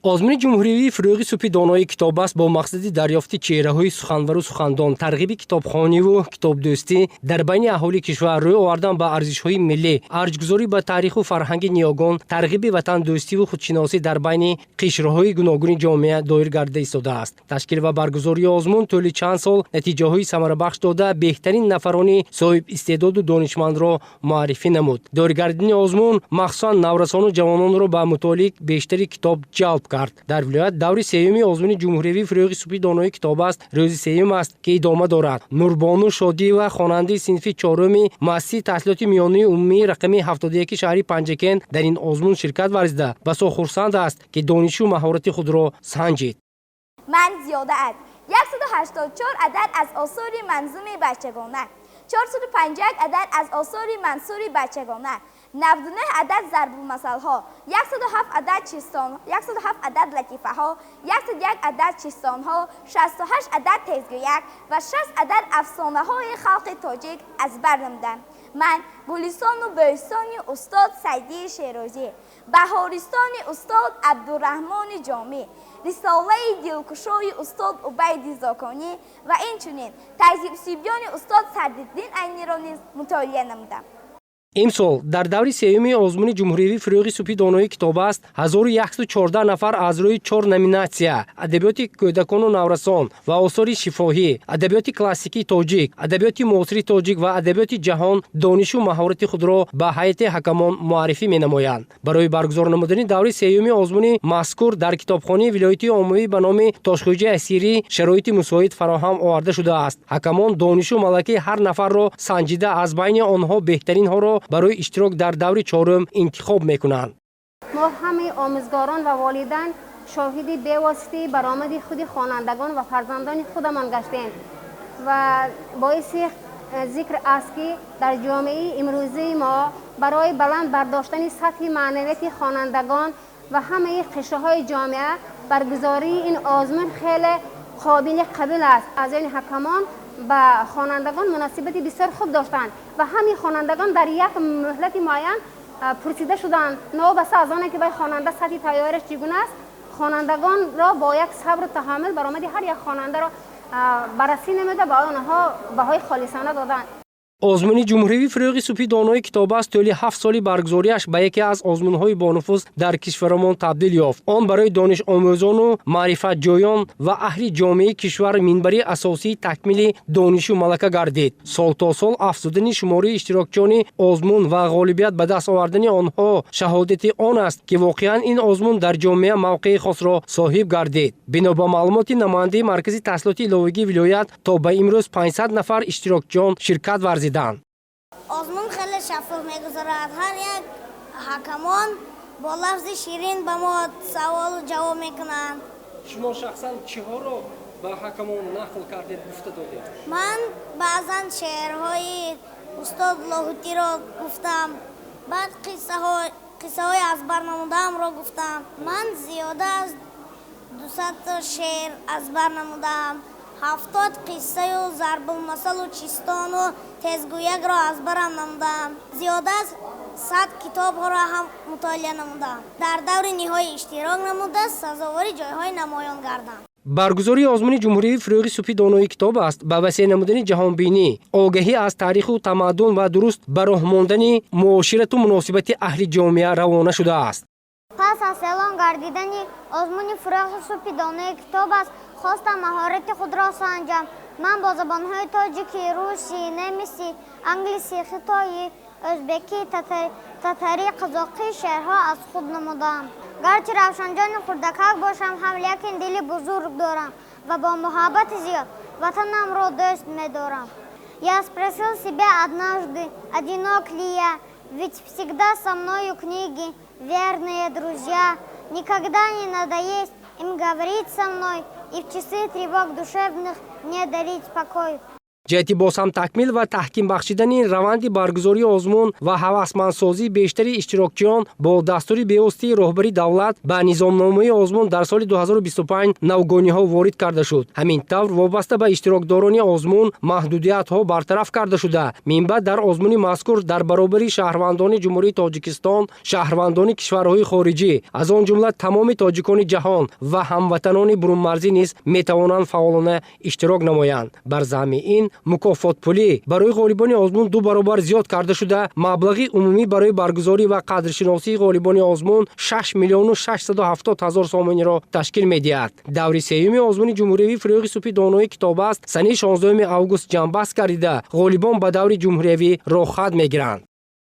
озмуни ҷумҳуриявии фурӯғи субҳи доноӣ китоб аст бо мақсади дарёфти чеҳраҳои суханвару сухандон, тарғиби китобхониву китобдӯстӣ дар байни аҳолии кишвар, рӯй овардан ба арзишҳои миллӣ, арҷгузорӣ ба таъриху фарҳанги ниёгон, тарғиби ватандӯстиву худшиносӣ дар байни қишрҳои гуногуни ҷомеа доир гарда истодааст. Ташкил ва баргузории озмун тӯли чанд сол натиҷаҳои самарабахш дода, беҳтарин нафарони соҳибистеъдоду донишмандро муаррифӣ намуд. доиргардидани озмун махсусан наврасону ҷавононро ба мутолиаи бештари китоб ҷалб кард. дар вилоят даври сеюми озмуни ҷумҳуриявии фурӯғи субҳи доноӣ китоб аст. рӯзи сеюм аст ки идома дорад. нурбону шодиева, хонандаи синфи чоруми муассиси таҳсилоти миёнаи умумии рақами 71 шаҳри Панҷакен дар ин озмун ширкат варзида басо хурсанд аст ки донишу маҳорати худро санҷид. من زیاده است 184 عدد از آثار منظوم بچگانه، 450 عدد از آثار منثور بچگانه، 99 عدد ضرب المثل ها، 107 عدد چیستان، 107 عدد لطیفه ها، 101 عدد چیستان ها، 68 عدد تزگویک و 6 عدد افسانه های خلق تاجیک از بر نمودم. من گلستان و بهستانی استاد سعیدی شیرازی، بهارستان استاد عبدالرحمن جامی، رساله دلکشای استاد عبید زاکانی و اینچنین تهذیب سیبیان استاد سعدالدین عینی را نیز مطالعه نمودم. имсол дар даври сеюми озмуни ҷумҳуриявии фурӯғи субҳи доноӣ китоб аст 1114 нафар аз рӯи 4 номинатсия адабиёти кӯдакону наврасон ва осори шифоҳӣ, адабиёти классикии тоҷик, адабиёти муосири тоҷик ва адабиёти ҷаҳон донишу маҳорати худро ба ҳайати ҳакамон муаррифӣ менамоянд. барои баргузор намудани даври сеюми озмуни мазкур дар китобхонаи вилоятии оммавӣ ба номи Тошхӯҷаи Асирӣ шароити мусоид фароҳам оварда шудааст. ҳакамон донишу малакаи ҳар нафарро санҷида аз байни онҳо беҳтаринҳоро برای اشتراک در دور چهارم انتخاب میکنند. ما همه آموزگاران و والدین شاهد بی‌واسطه برآمد خود خوانندگان و فرزندان خودمان گشتیم و باعث ذکر است که در جامعه امروزی ما برای بلند برداشتن سطح معنویت خوانندگان و همه قشرهای جامعه برگزاری این آزمون خیلی قابل قبول است. از این حکمان با خوانندگان مناسبت بسیار خوب داشتند و همین خوانندگان در یک مهلت معین پرسیده شدند نوبسته از آنکه به خواننده سطح تیاریش چگونه است. خوانندگان را با یک صبر و تحمل برآمد هر یک خواننده را بررسی نموده با آنها بهای خالصانه دادند. озмуни ҷумҳуриявии фурӯғи субҳи доноӣ китоб аст тӯли 7 соли баргузориаш ба яке аз озмунҳои бонуфуз дар кишварамон табдил ёфт. он барои донишомӯзону маърифатҷӯён ва аҳли ҷомеаи кишвар минбари асосии такмили донишу малака гардид. сол то сол афзудани шумораи иштирокчиёни озмун ва ғолибият ба даст овардани онҳо шаҳодати он аст ки воқеан ин озмун дар ҷомеа мавқеи хосро соҳиб гардид. бино ба маълумоти намояндаи маркази таҳсилоти иловагии вилоят то ба имрӯз 500 нафар иштирокчиён ширкат варзиданд. آزمون خیلی شفاف میگذارد. هر یک حکمان با لفظ شیرین به ما سوال و جواب میکنند. شما شخصا چی‌ها را به حکمان نقل کردید گفته دادید؟ من بعضا شعرهای استاد لاهوتی را گفتم، بعد قصه های از برنمودم را گفتم. من زیاده از 200 تا شعر از برنمودم. 70 قصه و ضرب المثل و چیستان و تزگویک را از برم نمودم. زیاده از 100 کتاب ها را هم مطالعه نمودم. در دور نهایی اشتراک نموده سزاوار جایهای نمایان گردم. баргузории озмуни ҷумҳуриявии фурӯғи субҳи доноӣ китоб аст ба васеъ намудани ҷаҳонбинӣ, огоҳӣ аз таъриху тамаддун ва дуруст ба роҳ мондани муоширату муносибати аҳли ҷомеа равона шудааст. پس از اعلان گردیدنی آزمون فروغ سوپی دانه کتاب است خواستم مهارت خود را سنجم. من با زبانهای تاجیکی، روسی، نمیسی، انگلیسی، خطایی، ازبکی، تتری، قزاقی شعرها از خود نمودم. گرچه روشنجان خردکک باشم هم لیکن دلی بزرگ دارم و با محبت زیاد وطنم را دوست می‌دارم. Я спросил себя однажды, одинок ли я, ведь всегда со мною книги, верные друзья, никогда не надоест им говорить со мной и в часы тревог душевных мне дарить покой. ҷиҳати боз ҳам такмил ва таҳким бахшидани раванди баргузории озмун ва ҳавасмандсозии бештари иштирокчиён бо дастури бевоситаи роҳбари давлат ба низомномаи озмун дар соли 2025 навгониҳо ворид карда шуд. ҳамин тавр вобаста ба иштирокдорони озмун маҳдудиятҳо бартараф карда шуда, минбаъд дар озмуни мазкур дар баробари шаҳрвандони ҷумҳурии Тоҷикистон, шаҳрвандони кишварҳои хориҷӣ, аз он ҷумла тамоми тоҷикони ҷаҳон ва ҳамватанони бурунмарзӣ низ метавонанд фаъолона иштирок намоянд. Бар заъми ин мукофотпулӣ барои ғолибони озмун 2 баробар зиёд карда шуда, маблағи умумӣ барои баргузорӣ ва қадршиносии ғолибони озмун 6 миллиону 670 ҳазор сомониро ташкил медиҳад. даври сеюми озмуни ҷумҳуриявӣ фурӯғи субҳи донои китоббаст санаи 16 август ҷамъбаст гардида, ғолибон ба даври ҷумҳуриявӣ рохат мегиранд.